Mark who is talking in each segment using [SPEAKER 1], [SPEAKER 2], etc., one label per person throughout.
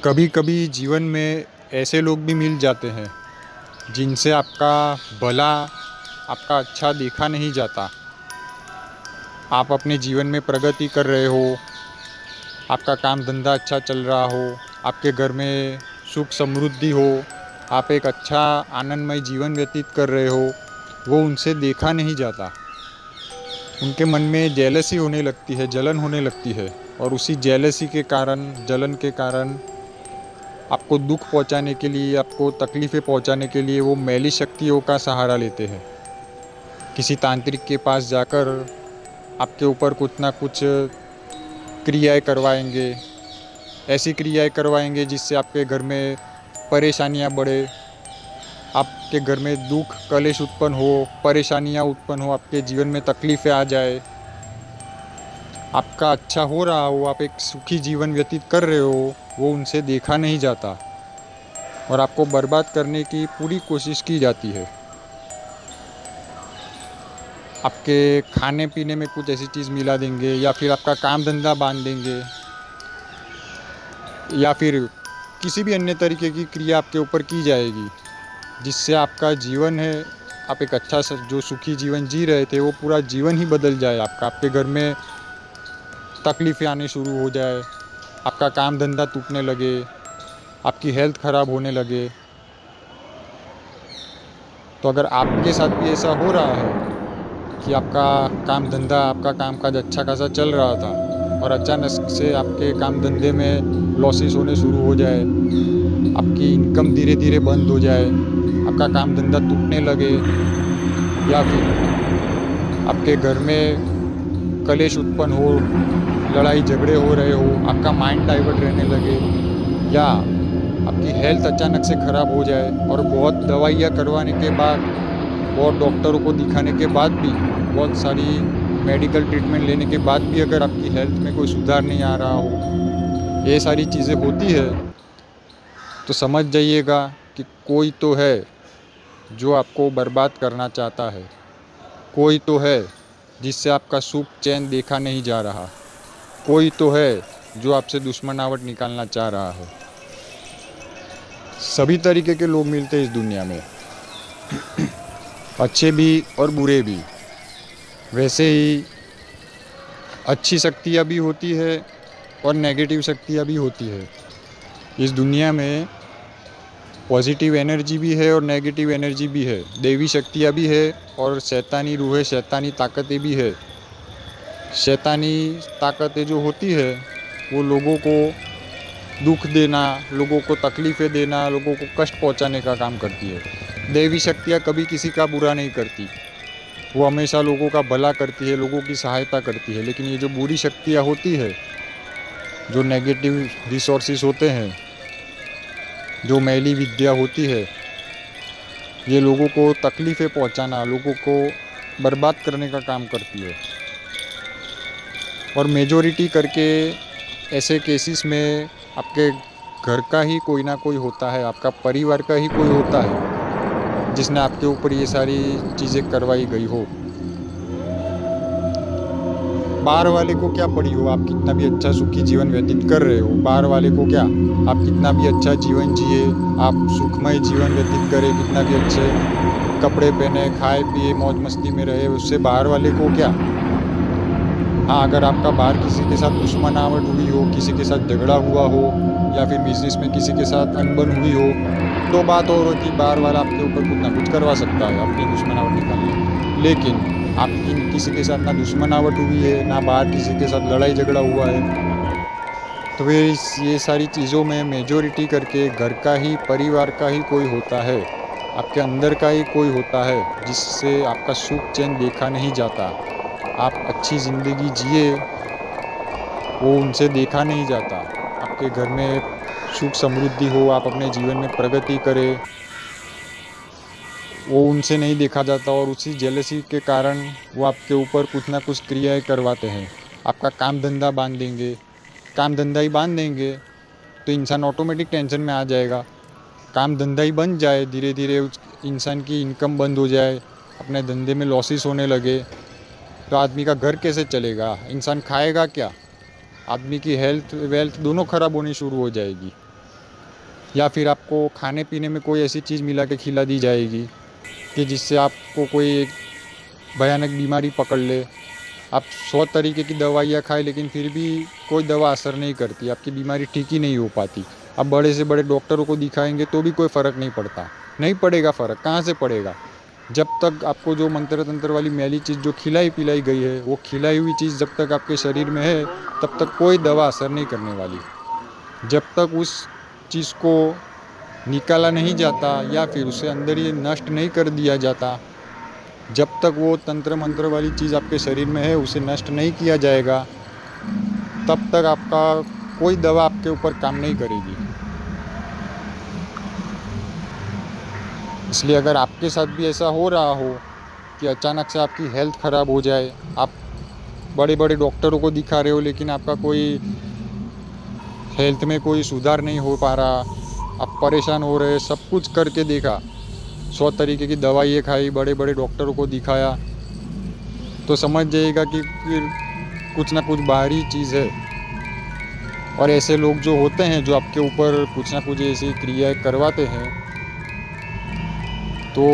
[SPEAKER 1] कभी कभी जीवन में ऐसे लोग भी मिल जाते हैं जिनसे आपका भला, आपका अच्छा देखा नहीं जाता। आप अपने जीवन में प्रगति कर रहे हो, आपका काम धंधा अच्छा चल रहा हो, आपके घर में सुख समृद्धि हो, आप एक अच्छा आनंदमय जीवन व्यतीत कर रहे हो, वो उनसे देखा नहीं जाता। उनके मन में जेलसी होने लगती है, जलन होने लगती है, और उसी जेलसी के कारण, जलन के कारण आपको दुख पहुंचाने के लिए, आपको तकलीफ़ें पहुंचाने के लिए वो मैली शक्तियों का सहारा लेते हैं। किसी तांत्रिक के पास जाकर आपके ऊपर कुछ ना कुछ क्रियाएं करवाएंगे, ऐसी क्रियाएं करवाएंगे जिससे आपके घर में परेशानियां बढ़े, आपके घर में दुख कलेश उत्पन्न हो, परेशानियां उत्पन्न हो, आपके जीवन में तकलीफ़ें आ जाए। आपका अच्छा हो रहा हो, आप एक सुखी जीवन व्यतीत कर रहे हो, वो उनसे देखा नहीं जाता और आपको बर्बाद करने की पूरी कोशिश की जाती है। आपके खाने पीने में कुछ ऐसी चीज़ मिला देंगे, या फिर आपका काम धंधा बांध देंगे, या फिर किसी भी अन्य तरीके की क्रिया आपके ऊपर की जाएगी जिससे आपका जीवन है, आप एक अच्छा जो सुखी जीवन जी रहे थे वो पूरा जीवन ही बदल जाए आपका। आपके घर में तकलीफ़ें आने शुरू हो जाए, आपका काम धंधा टूटने लगे, आपकी हेल्थ ख़राब होने लगे। तो अगर आपके साथ भी ऐसा हो रहा है कि आपका काम धंधा, आपका कामकाज अच्छा खासा चल रहा था और अचानक से आपके काम धंधे में लॉसेस होने शुरू हो जाए, आपकी इनकम धीरे धीरे बंद हो जाए, आपका काम धंधा टूटने लगे, या फिर आपके घर में कलेश उत्पन्न हो, लड़ाई झगड़े हो रहे हो, आपका माइंड डाइवर्ट रहने लगे, या आपकी हेल्थ अचानक से ख़राब हो जाए और बहुत दवाइयाँ करवाने के बाद, बहुत डॉक्टरों को दिखाने के बाद भी, बहुत सारी मेडिकल ट्रीटमेंट लेने के बाद भी अगर आपकी हेल्थ में कोई सुधार नहीं आ रहा हो, ये सारी चीज़ें होती है, तो समझ जाइएगा कि कोई तो है जो आपको बर्बाद करना चाहता है। कोई तो है जिससे आपका सुख चैन देखा नहीं जा रहा। कोई तो है जो आपसे दुश्मनावट निकालना चाह रहा है। सभी तरीके के लोग मिलते हैं इस दुनिया में, अच्छे भी और बुरे भी। वैसे ही अच्छी शक्तियाँ भी होती है और नेगेटिव शक्तियाँ भी होती है। इस दुनिया में पॉजिटिव एनर्जी भी है और नेगेटिव एनर्जी भी है, देवी शक्तियाँ भी है और शैतानी रूहें, शैतानी ताकतें भी है। शैतानी ताकतें जो होती है वो लोगों को दुख देना, लोगों को तकलीफ़ें देना, लोगों को कष्ट पहुंचाने का काम करती है। देवी शक्तियाँ कभी किसी का बुरा नहीं करती, वो हमेशा लोगों का भला करती है, लोगों की सहायता करती है। लेकिन ये जो बुरी शक्तियाँ होती है, जो नेगेटिव रिसोर्सेज होते हैं, जो मैली विद्या होती है, ये लोगों को तकलीफ़ें पहुंचाना, लोगों को बर्बाद करने का काम करती है। और मेजॉरिटी करके ऐसे केसेस में आपके घर का ही कोई ना कोई होता है, आपका परिवार का ही कोई होता है जिसने आपके ऊपर ये सारी चीज़ें करवाई गई हो। बाहर वाले को क्या पड़ी हो, आप कितना भी अच्छा सुखी जीवन व्यतीत कर रहे हो, बाहर वाले को क्या, आप कितना भी अच्छा जीवन जिए, आप सुखमय जीवन व्यतीत करें, कितना भी अच्छे कपड़े पहने, खाए पिए, मौज मस्ती में रहे, उससे बाहर वाले को क्या। हाँ, अगर आपका बाहर किसी के साथ दुश्मनावट हुई हो, किसी के साथ झगड़ा हुआ हो, या फिर बिजनेस में किसी के साथ अनबन हुई हो, तो बात और होती, बाहर वाला आपके ऊपर कुछ ना कुछ करवा सकता है अपनी दुश्मनावट निकालने। लेकिन आपकी किसी के साथ ना दुश्मनावट हुई है, ना बाहर किसी के साथ लड़ाई झगड़ा हुआ है, तो फिर ये सारी चीज़ों में मेजॉरिटी करके घर का ही, परिवार का ही कोई होता है, आपके अंदर का ही कोई होता है जिससे आपका सुख चैन देखा नहीं जाता। आप अच्छी ज़िंदगी जिए, वो उनसे देखा नहीं जाता। आपके घर में सुख समृद्धि हो, आप अपने जीवन में प्रगति करें, वो उनसे नहीं देखा जाता। और उसी जेलसी के कारण वो आपके ऊपर कुछ ना कुछ क्रियाएं करवाते हैं। आपका काम धंधा बांध देंगे, काम धंधा ही बांध देंगे तो इंसान ऑटोमेटिक टेंशन में आ जाएगा। काम धंधा ही बंद जाए, धीरे धीरे उस इंसान की इनकम बंद हो जाए, अपने धंधे में लॉसेस होने लगे, तो आदमी का घर कैसे चलेगा, इंसान खाएगा क्या, आदमी की हेल्थ वेल्थ दोनों ख़राब होनी शुरू हो जाएगी। या फिर आपको खाने पीने में कोई ऐसी चीज़ मिला के खिला दी जाएगी कि जिससे आपको कोई एक भयानक बीमारी पकड़ ले। आप 100 तरीके की दवाइयाँ खाएं लेकिन फिर भी कोई दवा असर नहीं करती, आपकी बीमारी ठीक ही नहीं हो पाती। आप बड़े से बड़े डॉक्टरों को दिखाएंगे तो भी कोई फ़र्क नहीं पड़ता, नहीं पड़ेगा फ़र्क, कहाँ से पड़ेगा? जब तक आपको जो मंत्र तंत्र वाली मैली चीज़ जो खिलाई पिलाई गई है, वो खिलाई हुई चीज़ जब तक आपके शरीर में है तब तक कोई दवा असर नहीं करने वाली। जब तक उस चीज़ को निकाला नहीं जाता या फिर उसे अंदर ही नष्ट नहीं कर दिया जाता, जब तक वो तंत्र मंत्र वाली चीज़ आपके शरीर में है उसे नष्ट नहीं किया जाएगा, तब तक आपका कोई दवा आपके ऊपर काम नहीं करेगी। इसलिए अगर आपके साथ भी ऐसा हो रहा हो कि अचानक से आपकी हेल्थ ख़राब हो जाए, आप बड़े बड़े डॉक्टरों को दिखा रहे हो लेकिन आपका कोई हेल्थ में कोई सुधार नहीं हो पा रहा, आप परेशान हो रहे, सब कुछ करके देखा, 100 तरीके की दवाइयाँ खाई, बड़े बड़े डॉक्टरों को दिखाया, तो समझ जाइएगा कि फिर कुछ ना कुछ बाहरी चीज़ है। और ऐसे लोग जो होते हैं जो आपके ऊपर कुछ ना कुछ ऐसी क्रियाएं करवाते हैं, तो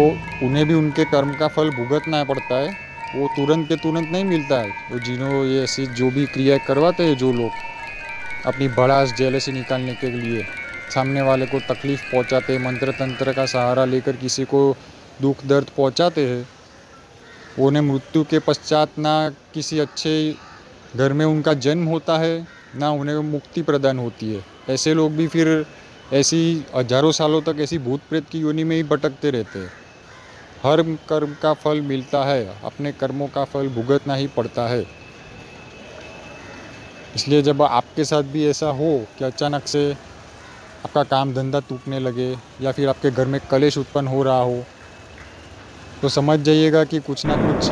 [SPEAKER 1] उन्हें भी उनके कर्म का फल भुगतना पड़ता है। वो तुरंत के तुरंत नहीं मिलता है। तो जिन्हों ये ऐसी जो भी क्रियाएं करवाते हैं जो लोग अपनी भड़ास जेलसी निकालने के लिए सामने वाले को तकलीफ़ पहुंचाते हैं, मंत्र तंत्र का सहारा लेकर किसी को दुख दर्द पहुंचाते हैं, उन्हें मृत्यु के पश्चात ना किसी अच्छे घर में उनका जन्म होता है, ना उन्हें मुक्ति प्रदान होती है। ऐसे लोग भी फिर ऐसी हजारों सालों तक ऐसी भूत प्रेत की योनि में ही भटकते रहते हैं। हर कर्म का फल मिलता है, अपने कर्मों का फल भुगतना ही पड़ता है। इसलिए जब आपके साथ भी ऐसा हो कि अचानक से आपका काम धंधा टूटने लगे या फिर आपके घर में कलेश उत्पन्न हो रहा हो, तो समझ जाइएगा कि कुछ ना कुछ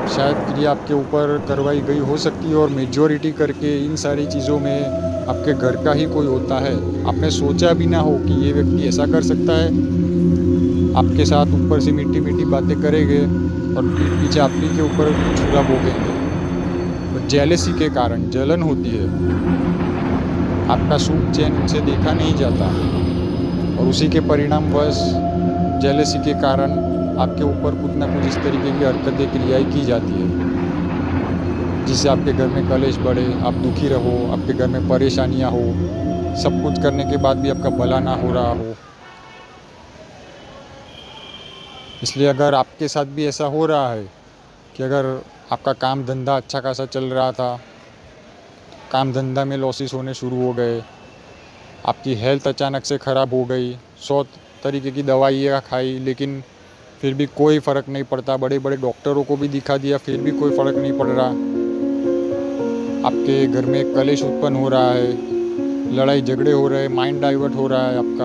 [SPEAKER 1] शायद क्रिया आपके ऊपर करवाई गई हो सकती है। और मेजॉरिटी करके इन सारी चीज़ों में आपके घर का ही कोई होता है। आपने सोचा भी ना हो कि ये व्यक्ति ऐसा कर सकता है, आपके साथ ऊपर से मीठी मीठी बातें करेंगे और पीठ पीछे आप ही के ऊपर छुरा भोगेंगे। तो जेलसी के कारण जलन होती है, आपका सुख चैन उनसे देखा नहीं जाता और उसी के परिणामवश जेलसी के कारण आपके ऊपर कुछ ना कुछ इस तरीके की हरकतें क्रियाएँ की जाती है, जिससे आपके घर में कलेश बढ़े, आप दुखी रहो, आपके घर में परेशानियां हो, सब कुछ करने के बाद भी आपका भला ना हो रहा हो। इसलिए अगर आपके साथ भी ऐसा हो रहा है कि अगर आपका काम धंधा अच्छा खासा चल रहा था, काम धंधा में लॉसेस होने शुरू हो गए, आपकी हेल्थ अचानक से ख़राब हो गई, 100 तरीके की दवाइयाँ खाई लेकिन फिर भी कोई फ़र्क नहीं पड़ता, बड़े बड़े डॉक्टरों को भी दिखा दिया फिर भी कोई फ़र्क नहीं पड़ रहा, आपके घर में कलेश उत्पन्न हो रहा है, लड़ाई झगड़े हो रहे हैं, माइंड डाइवर्ट हो रहा है, आपका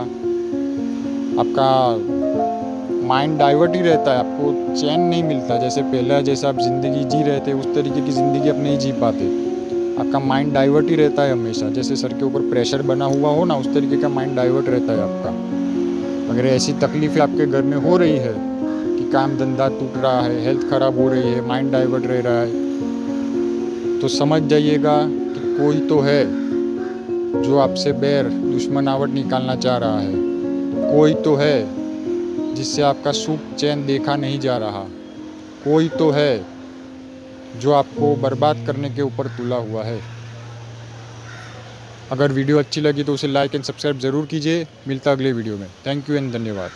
[SPEAKER 1] माइंड डाइवर्ट ही रहता है, आपको चैन नहीं मिलता। जैसे पहले जैसे आप ज़िंदगी जी रहे थे उस तरीके की ज़िंदगी आप नहीं जी पाते, आपका माइंड डाइवर्ट ही रहता है हमेशा। जैसे सर के ऊपर प्रेशर बना हुआ हो ना, उस तरीके का माइंड डाइवर्ट रहता है आपका। अगर ऐसी तकलीफ़ें आपके घर में हो रही है कि काम धंधा टूट रहा है, हेल्थ ख़राब हो रही है, माइंड डाइवर्ट रह रहा है, तो समझ जाइएगा कि कोई तो है जो आपसे बैर दुश्मनावट निकालना चाह रहा है, कोई तो है जिससे आपका सुख चैन देखा नहीं जा रहा, कोई तो है जो आपको बर्बाद करने के ऊपर तुला हुआ है। अगर वीडियो अच्छी लगी तो उसे लाइक एंड सब्सक्राइब ज़रूर कीजिए। मिलता अगले वीडियो में। थैंक यू एंड धन्यवाद।